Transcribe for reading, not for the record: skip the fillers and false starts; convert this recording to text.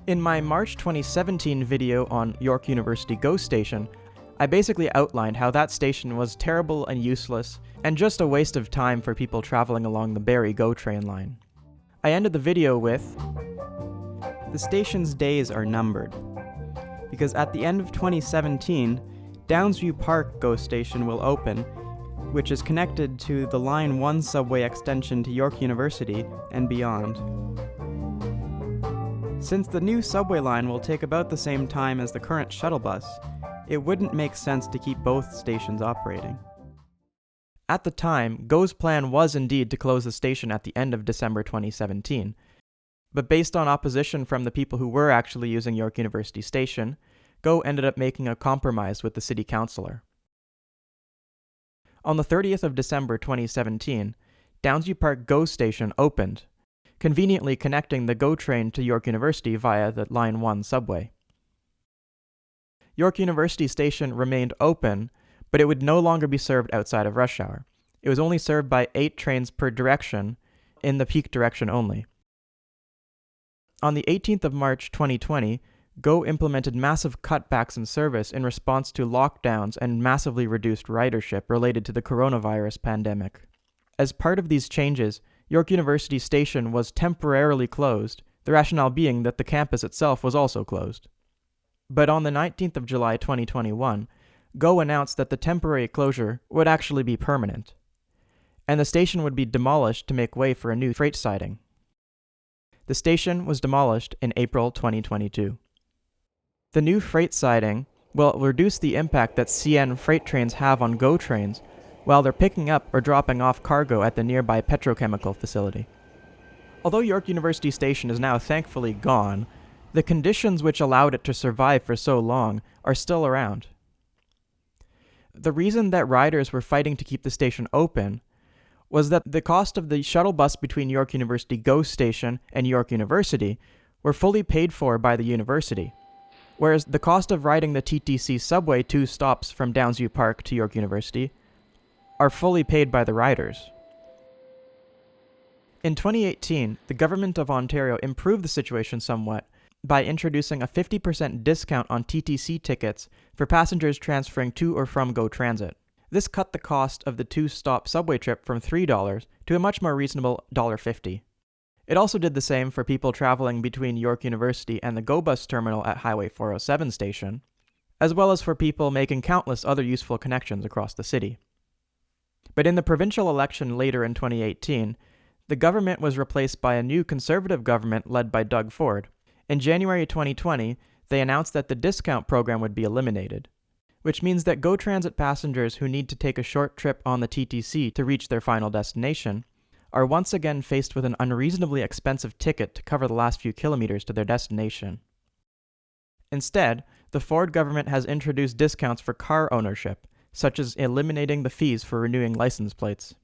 In my March 2017 video on York University GO Station, I basically outlined how that station was terrible and useless, and just a waste of time for people traveling along the Barrie GO train line. I ended the video with, "The station's days are numbered, because at the end of 2017, Downsview Park GO Station will open, which is connected to the Line 1 subway extension to York University and beyond. Since the new subway line will take about the same time as the current shuttle bus, it wouldn't make sense to keep both stations operating." At the time, GO's plan was indeed to close the station at the end of December 2017, but based on opposition from the people who were actually using York University Station, GO ended up making a compromise with the city councillor. On the 30th of December 2017, Downsview Park GO Station opened, conveniently connecting the GO train to York University via the Line 1 subway. York University Station remained open, but it would no longer be served outside of rush hour. It was only served by 8 trains per direction, in the peak direction only. On the 18th of March 2020, GO implemented massive cutbacks in service in response to lockdowns and massively reduced ridership related to the coronavirus pandemic. As part of these changes, York University Station was temporarily closed, the rationale being that the campus itself was also closed. But on the 19th of July 2021, GO announced that the temporary closure would actually be permanent, and the station would be demolished to make way for a new freight siding. The station was demolished in April 2022. The new freight siding will reduce the impact that CN freight trains have on GO trains while they're picking up or dropping off cargo at the nearby petrochemical facility. Although York University Station is now thankfully gone, the conditions which allowed it to survive for so long are still around. The reason that riders were fighting to keep the station open was that the cost of the shuttle bus between York University GO Station and York University were fully paid for by the university, whereas the cost of riding the TTC subway 2 stops from Downsview Park to York University are fully paid by the riders. In 2018, the Government of Ontario improved the situation somewhat by introducing a 50% discount on TTC tickets for passengers transferring to or from GO Transit. This cut the cost of the 2-stop subway trip from $3 to a much more reasonable $1.50. It also did the same for people traveling between York University and the GO Bus terminal at Highway 407 station, as well as for people making countless other useful connections across the city. But in the provincial election later in 2018, the government was replaced by a new Conservative government led by Doug Ford. In January 2020, they announced that the discount program would be eliminated, which means that GO Transit passengers who need to take a short trip on the TTC to reach their final destination are once again faced with an unreasonably expensive ticket to cover the last few kilometers to their destination. Instead, the Ford government has introduced discounts for car ownership, such as eliminating the fees for renewing license plates.